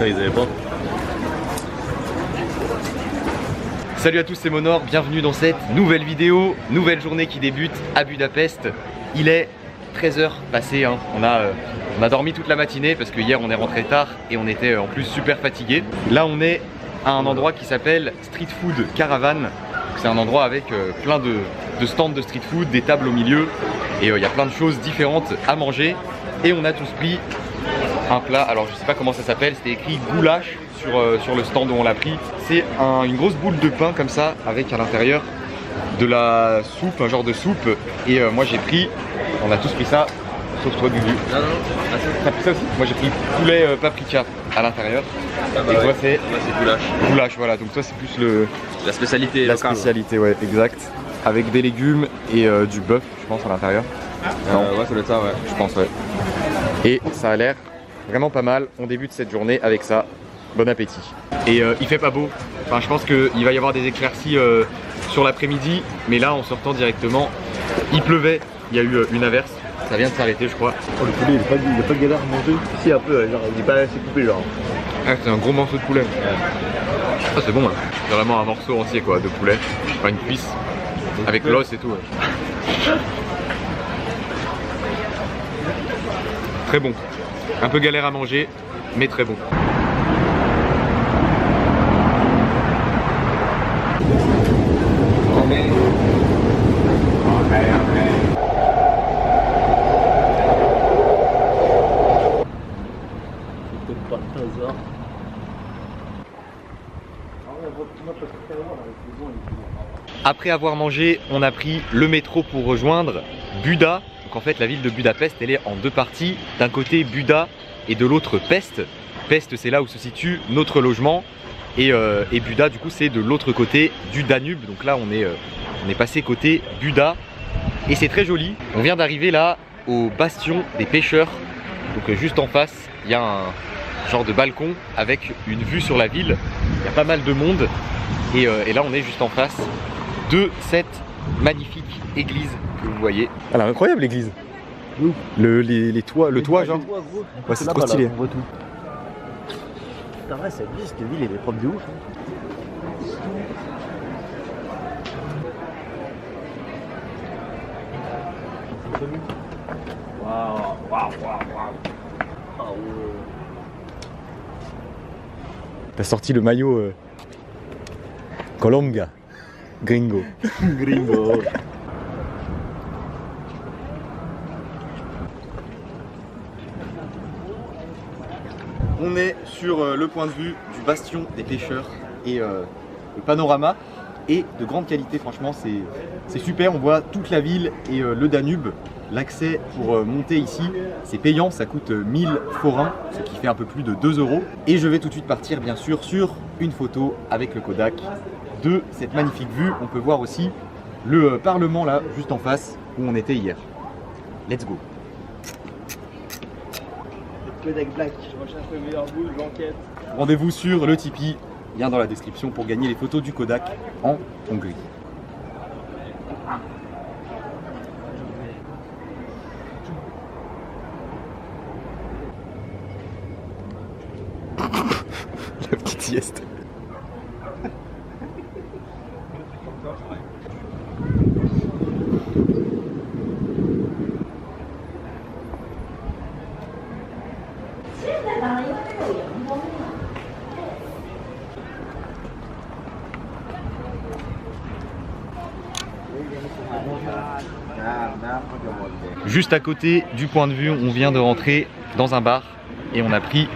Ils avaient pas. Salut à tous, c'est Monor, bienvenue dans cette nouvelle vidéo, nouvelle journée qui débute à Budapest. Il est 13h passé, hein. On a dormi toute la matinée parce que hier on est rentré tard et on était en plus super fatigué. Là on est à un endroit qui s'appelle Street Food Caravan. C'est un endroit avec plein de stands de street food, des tables au milieu et il y a plein de choses différentes à manger. Et on a tous pris un plat, alors je sais pas comment ça s'appelle, c'était écrit goulash sur le stand où on l'a pris. C'est une grosse boule de pain comme ça avec à l'intérieur de la soupe, un genre de soupe. Et moi j'ai pris, on a tous pris ça, sauf toi Gugu. Non, T'as pris ça aussi? Moi j'ai pris poulet paprika à l'intérieur. Ah bah et ouais. toi c'est goulash. Goulash, voilà, donc toi c'est plus La spécialité la locale. spécialité, ouais, exact. Avec des légumes et du bœuf, je pense, à l'intérieur. Ouais, ça doit être ça, ouais. Je pense, ouais. Et ça a l'air vraiment pas mal. On débute cette journée avec ça. Bon appétit. Et il fait pas beau. Enfin, je pense qu'il va y avoir des éclaircies sur l'après-midi. Mais là, en sortant directement, il pleuvait. Il y a eu une averse. Ça vient de s'arrêter, je crois. Oh, le poulet, il est pas galère à manger. Si, un peu, genre, il est pas assez coupé, genre. Ah, c'est un gros morceau de poulet. Ah, c'est bon, hein. C'est vraiment un morceau entier, quoi, de poulet. Enfin, une cuisse. Avec l'os et tout. Ouais. Très bon. Un peu galère à manger, mais très bon. Après avoir mangé, on a pris le métro pour rejoindre Buda. Donc en fait la ville de Budapest elle est en deux parties. D'un côté Buda et de l'autre Pest. Pest c'est là où se situe notre logement. Et Buda du coup c'est de l'autre côté du Danube. Donc là on est passé côté Buda. Et c'est très joli. On vient d'arriver là au bastion des pêcheurs. Donc juste en face il y a un genre de balcon avec une vue sur la ville. Il y a pas mal de monde. Et là on est juste en face de cette magnifique église que vous voyez. Elle est incroyable l'église. Les toits, le toit genre. Ouais, c'est trop stylé. On voit tout. Putain, vrai, cette ville, elle est propre de ouf. Waouh. T'as sorti le maillot Colomga. Gringo. Gringo. On est sur le point de vue du bastion des pêcheurs et le panorama est de grande qualité, franchement c'est super, on voit toute la ville et le Danube. L'accès pour monter ici c'est payant, ça coûte 1000 forints, ce qui fait un peu plus de 2 €. Et je vais tout de suite partir bien sûr sur une photo avec le Kodak de cette magnifique vue. On peut voir aussi le Parlement là, juste en face, où on était hier. Let's go. Kodak Black. Je recherche le meilleur boule, j'enquête. Rendez-vous sur le Tipeee, lien dans la description pour gagner les photos du Kodak en Hongrie. La petite sieste. Juste à côté du point de vue, on vient de rentrer dans un bar et on a pris,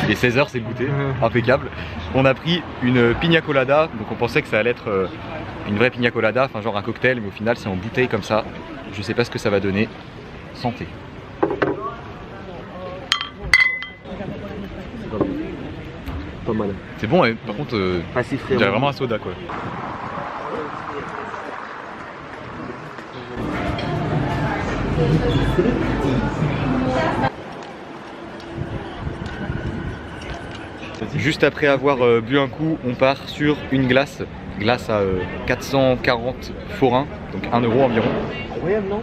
il est 16 h, c'est le goûter, impeccable. On a pris une pina colada, donc on pensait que ça allait être une vraie pina colada, enfin genre un cocktail, mais au final c'est en bouteille comme ça. Je sais pas ce que ça va donner. Santé. Pas mal. C'est bon, par contre, Pas si frais. il y a vraiment un soda quoi. Juste après avoir bu un coup, on part sur une glace à 440 forints. donc 1 euro environ. Incroyable, non?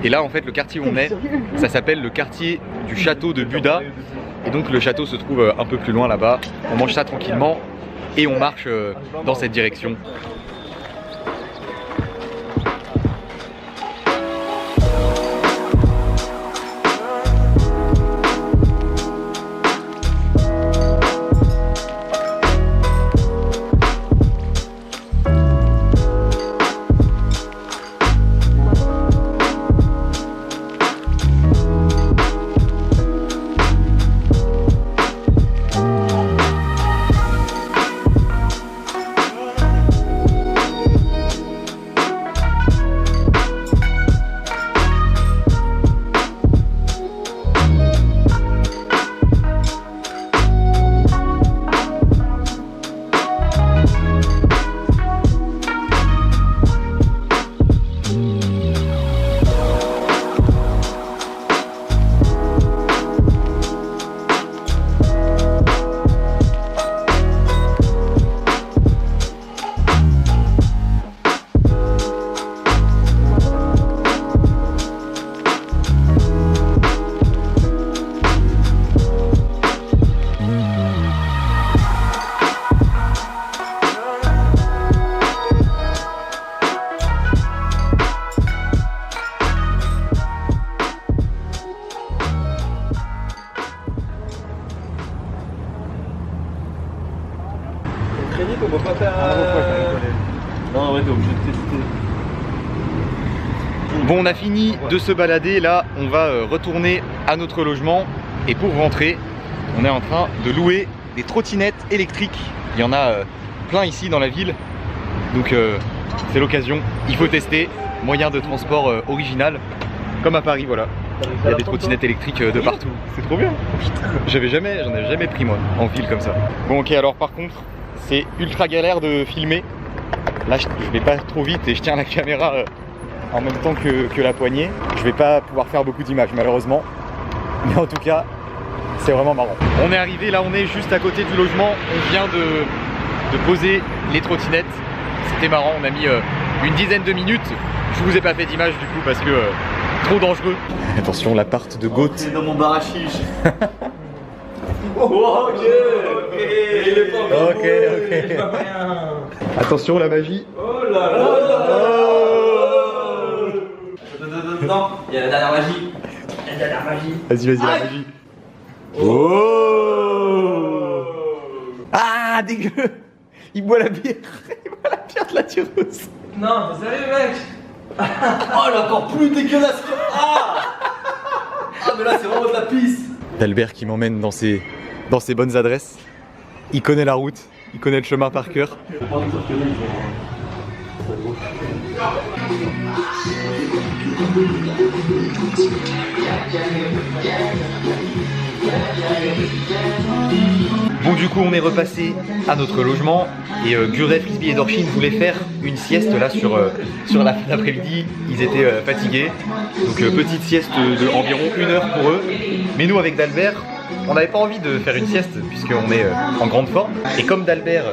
Et là en fait le quartier où on est, ça s'appelle le quartier du château de Buda. Et donc le château se trouve un peu plus loin là-bas. On mange ça tranquillement et on marche dans cette direction. Crédit qu'on peut pas faire. Non, ouais, t'es obligé de tester. Bon, on a fini de se balader, là on va retourner à notre logement et pour rentrer, on est en train de louer des trottinettes électriques. Il y en a plein ici dans la ville, donc c'est l'occasion, il faut tester, moyen de transport original, comme à Paris, voilà. Il y a des trottinettes électriques de partout, c'est trop bien. J'en avais jamais pris moi, en ville comme ça. Bon ok, alors par contre, c'est ultra galère de filmer. Là je vais pas trop vite et je tiens la caméra en même temps que la poignée. Je vais pas pouvoir faire beaucoup d'images malheureusement. Mais en tout cas, c'est vraiment marrant. On est arrivé, là on est juste à côté du logement. On vient de poser les trottinettes. C'était marrant, on a mis une dizaine de minutes. Je vous ai pas fait d'image du coup parce que trop dangereux. Attention, l'appart de Goat. C'est dans mon bar à chiche. Oh, ok. Il est pas Ok. Attention la magie. Oh là là. Non, il y a la dernière magie. La dernière magie. Vas-y, la magie. Oh. Ah, dégueu. Il boit la bière. Il boit la bière de la tireuse. Non, t'es sérieux, mec? Oh, elle est encore plus dégueulasse que... Ah, mais là, c'est vraiment de la pisse. D'Albert qui m'emmène dans ses bonnes adresses. Il connaît la route, il connaît le chemin par cœur. Bon, du coup on est repassé à notre logement et Guret, Frisbee et Dorchine voulaient faire une sieste là sur la fin d'après-midi. Ils étaient fatigués, donc petite sieste de environ 1 heure pour eux. Mais nous avec d'Albert, on n'avait pas envie de faire une sieste puisqu'on est en grande forme. Et comme d'Albert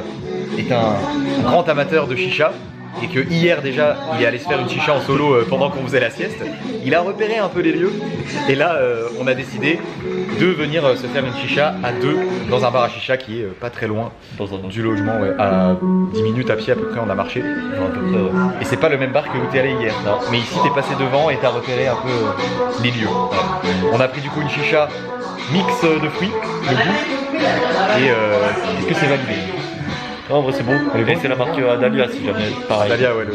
est un grand amateur de chicha, et que hier déjà il est allé se faire une chicha en solo pendant qu'on faisait la sieste, il a repéré un peu les lieux et là on a décidé de venir se faire une chicha à 2 dans un bar à chicha qui est pas très loin du logement, ouais, à 10 minutes à pied à peu près on a marché. Et c'est pas le même bar que où t'es allé hier, non. Mais ici t'es passé devant et t'as repéré un peu les lieux. On a pris du coup une chicha mix de fruits, de goût, et est-ce que c'est validé? Non, en vrai c'est bon, et c'est la marque Adalia si jamais, pareil. Adalia, ouais,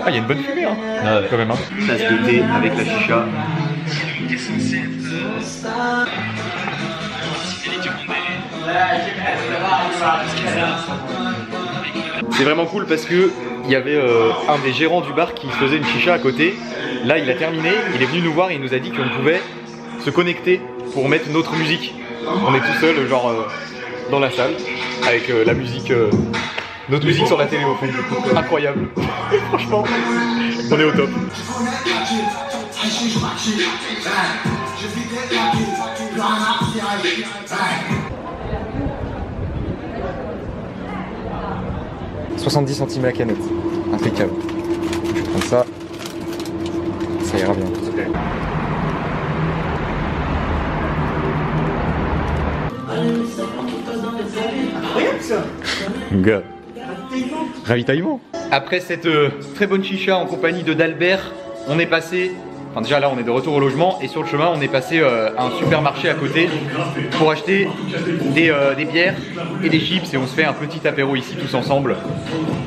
Ah, il y a une bonne fumée, hein, Ouais. quand même, hein. Tasse de thé avec la chicha. C'est vraiment cool parce que il y avait un des gérants du bar qui faisait une chicha à côté. Là, il a terminé, il est venu nous voir et il nous a dit qu'on pouvait se connecter pour mettre notre musique. On est tout seul, genre dans la salle, avec la musique, notre musique sur la télé au fond. Incroyable. Franchement, on est au top. 70 centimes la canette. Impeccable. Je vais prendre ça. Ça ira bien. Incroyable ça. Gars. Ravitaillement. Après cette très bonne chicha en compagnie de d'Albert, on est passé. Enfin déjà là on est de retour au logement et sur le chemin on est passé à un supermarché à côté pour acheter des bières et des chips et on se fait un petit apéro ici tous ensemble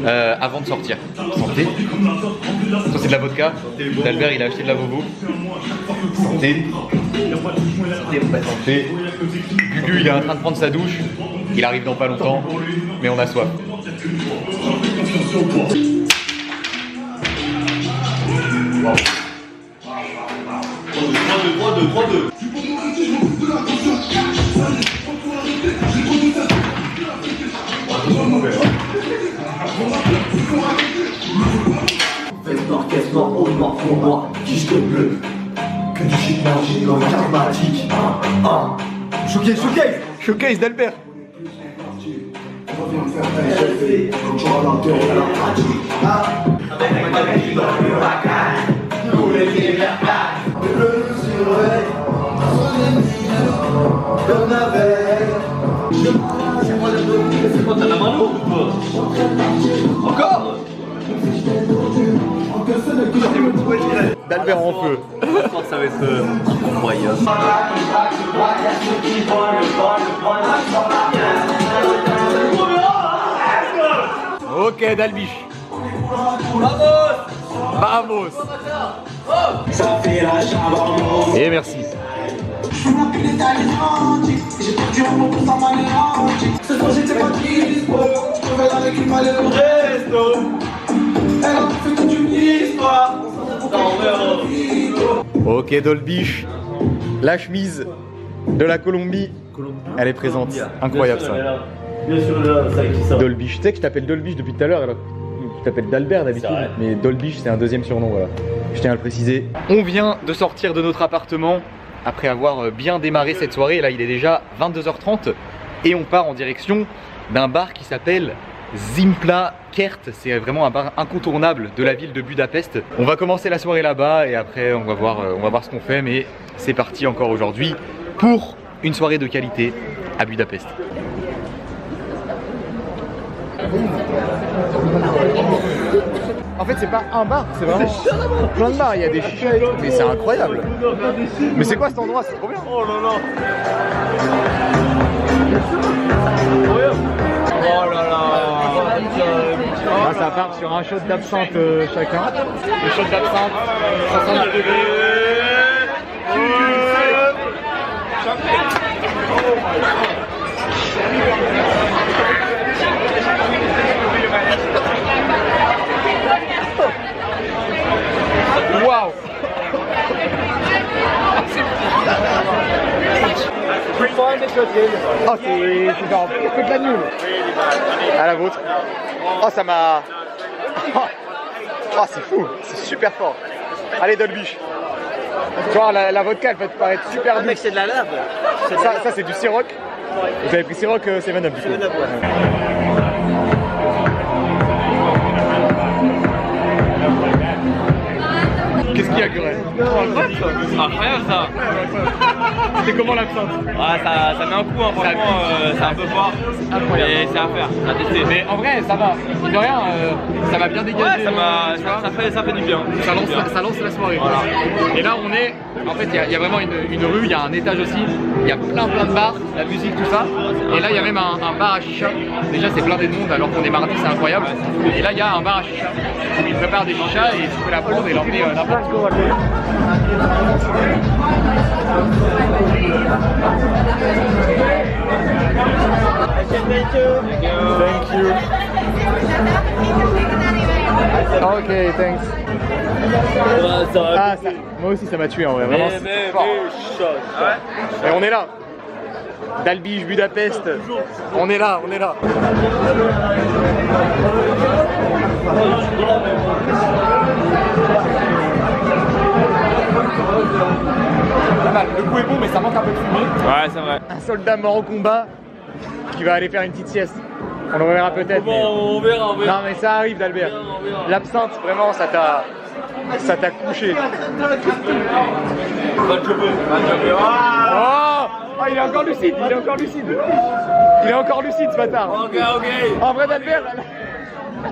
avant de sortir. Santé. Ça c'est de la vodka. D'Albert il a acheté de la Vovo. Santé. Santé. Gugu il est en train de prendre sa douche. Il arrive dans pas longtemps mais on a soif. Wow. 3-2. Faites l'orchestre, hautement pour moi, disque bleu. Que du shit magique dans karmatique. Showcase d'Albert. C'est quoi, t'as la main lourde ou quoi? Encore? D'Albert en feu. Je pense que ça va être incroyable. Ok Dalbiche. Vamos. Et merci. Ok Dolbiche, la chemise de la Colombie, elle est présente. Incroyable ça. Bien sûr, là, ça qui ça. Dolbiche, tu sais que je t'appelle Dolbiche depuis tout à l'heure alors tu t'appelles d'Albert d'habitude, mais Dolbiche c'est un deuxième surnom, voilà. Je tiens à le préciser. On vient de sortir de notre appartement après avoir bien démarré cette soirée. Là il est déjà 22h30 et on part en direction d'un bar qui s'appelle Zimpla Kert. C'est vraiment un bar incontournable de la ville de Budapest. On va commencer la soirée là-bas et après on va voir ce qu'on fait, mais c'est parti encore aujourd'hui pour une soirée de qualité à Budapest. En fait c'est pas un bar, c'est vraiment plein de bars, il y a des chichas et tout, mais c'est incroyable. Mais c'est quoi cet endroit, c'est trop bien. Oh là là. Oh là là. Là ça part sur un shot d'absinthe chacun. Le shot d'absinthe, 70 degrés. Waouh. Oh c'est genre que de la nulle. À la vôtre. Oh ça m'a... Oh c'est fou, c'est super fort. Allez Dolbiche. Tu vois la vodka elle peut te paraître super douce. Mec c'est de la lave. Ça c'est du Ciroc. Vous avez pris Ciroc 7-Up du coup. Qu'est-ce qu'il y a Gurel? Incroyable ça. C'était comment l'absinthe? Ah, ça met un coup, hein, franchement, c'est un peu fort. Mais c'est à faire, à tester. Mais en vrai ça va, de rien, ça va bien dégager. Ouais, ça fait du bien. Ça lance la soirée. Voilà. Et là on est, en fait il y a vraiment une rue, il y a un étage aussi, il y a plein de bars, la musique, tout ça. Et là il y a même un bar à chicha. Déjà c'est plein de monde alors qu'on est mardi, c'est incroyable. Et là il y a un bar à chicha où ils préparent des chichas et tu peux la prendre et l'emmener n'importe où. Thank you. Ok, thanks. Ah, ça, moi aussi ça m'a tué en vrai, vraiment. Et on est là. Dalbiche, Budapest. On est là. Pas mal. Le coup est bon mais ça manque un peu de fumée. Ouais c'est vrai. Un soldat mort au combat qui va aller faire une petite sieste. On le reverra peut-être. Mais... On verra. Non mais ça arrive d'Albert. L'absinthe, vraiment, ça t'a couché. Va te choper. Oh, il est encore lucide, il est encore lucide ce bâtard. Ok. En vrai d'Albert. Je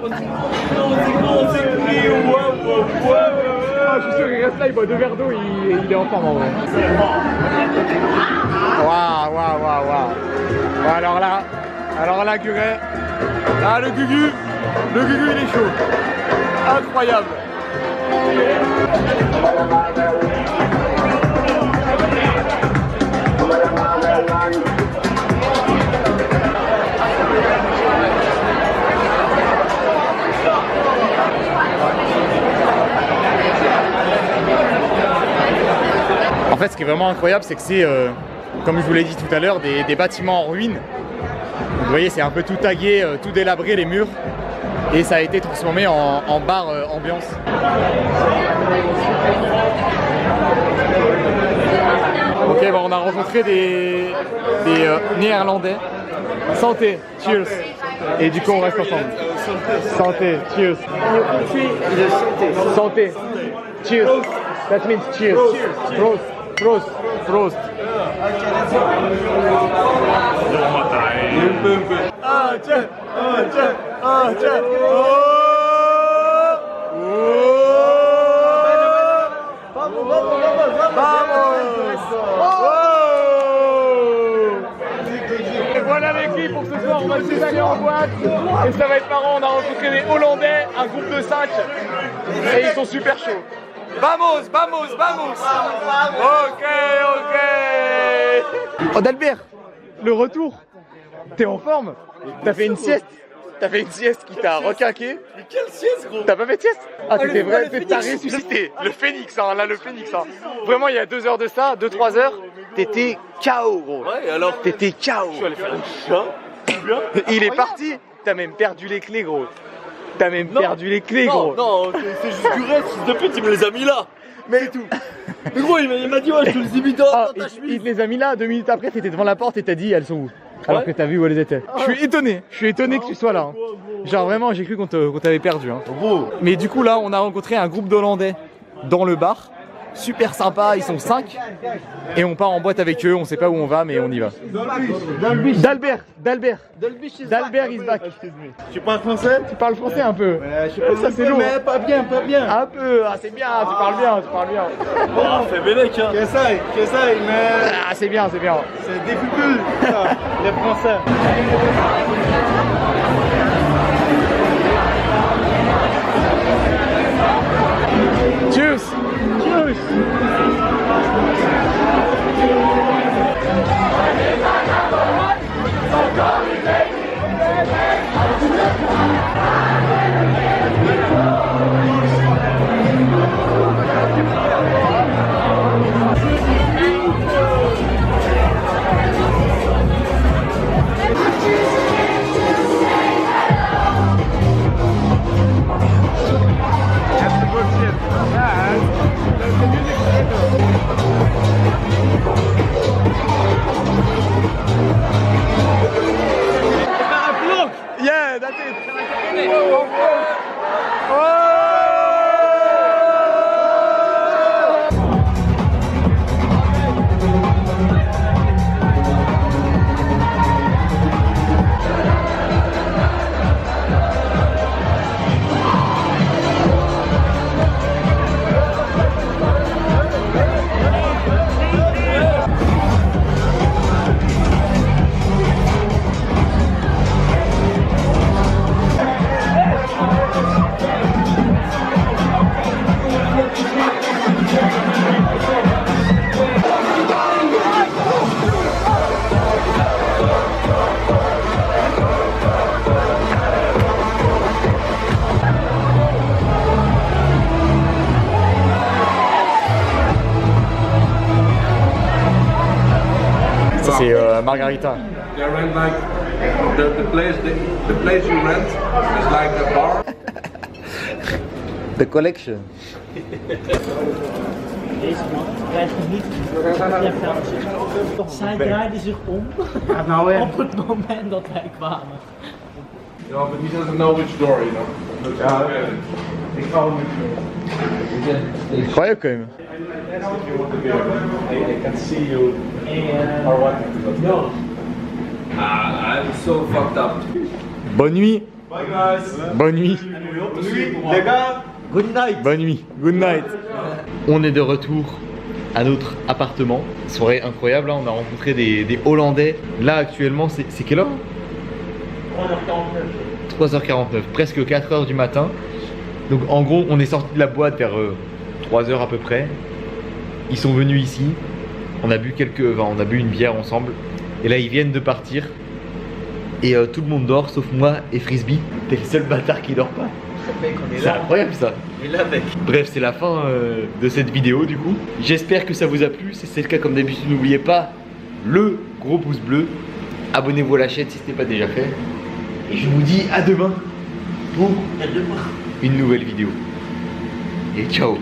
suis sûr qu'il reste là, il boit 2 verres d'eau, il est en forme en vrai. Waouh. Alors là, Guret. Ah, le Gugu, il est chaud. Incroyable. En fait, ce qui est vraiment incroyable, c'est que c'est, comme je vous l'ai dit tout à l'heure, des bâtiments en ruine. Vous voyez, c'est un peu tout tagué, tout délabré les murs. Et ça a été transformé en bar ambiance. Ok, bon, on a rencontré des Néerlandais. Santé, cheers. Et du coup, on reste ensemble. Santé, cheers. Santé, cheers. That means cheers. Prost. Tiens. Et voilà les filles, pour ce soir on va tous aller en boîte et ça va être marrant. On a rencontré des Hollandais, un groupe de 5 et ils sont super chauds. Vamos. Ok. Oh d'Albert, le retour. T'es en forme? T'as fait une sieste? Qui t'a requinqué? Mais quelle sieste, gros! T'as pas fait de sieste? Ah, t'étais vrai, t'as ressuscité. Le phénix, hein, là, le phénix. Hein. Vraiment, il y a 2 heures de ça, 2-3 heures, t'étais KO, gros. Ouais, alors? T'étais KO. Je suis allé faire un chat. Il est parti. T'as même perdu les clés, gros. Non, c'est juste Guret, fils de pute, il me les a mis là. Mais tout. Mais gros, il m'a dit, ouais, je te les ai mis dans ta chemise. Il te les a mis là, 2 minutes après, t'étais devant la porte et t'as dit, elles sont où? Alors que t'as vu où elles étaient. Je suis étonné que tu sois là. Hein. Genre vraiment, j'ai cru qu'on t'avait perdu. Hein. Mais du coup, là, on a rencontré un groupe d'Hollandais dans le bar. Super sympa, ils sont 5. Et on part en boîte avec eux, on sait pas où on va, mais on y va. D'Albert is back. Tu parles français? Tu parles français un peu. Ça c'est lourd. Mais pas bien. Un peu, ah c'est bien, tu parles bien. Oh, fais bélec, hein. Qu'essaye, mais... Ah c'est bien. C'est difficile, ça, les français. Cheers. Yeah, that's it. C'est Margarita. They rent like the place you rent is like the bar. The collection. Deze man krijgt niet zij draaide zich om op het moment dat wij kwamen. No, but he doesn't know which door, you know. That's okay. Incroyable quand même. I can see you. Or what? No. I'm so fucked up. Bonne nuit. Bye guys. Bonne nuit. Les gars. Good night. Bonne nuit. Good night. On est de retour à notre appartement. Soirée incroyable, hein. On a rencontré des Hollandais. Là actuellement, c'est quelle heure? 3h49, presque 4h du matin. Donc en gros, on est sorti de la boîte vers 3h à peu près. Ils sont venus ici. On a bu on a bu une bière ensemble. Et là, ils viennent de partir. Et tout le monde dort, sauf moi et Frisbee. T'es le seul bâtard qui dort pas. C'est incroyable ça. Et là, mec. Bref, c'est la fin de cette vidéo du coup. J'espère que ça vous a plu. Si c'est le cas, comme d'habitude, n'oubliez pas le gros pouce bleu. Abonnez-vous à la chaîne si ce n'est pas déjà fait. Et je vous dis à demain pour une nouvelle vidéo. Et ciao.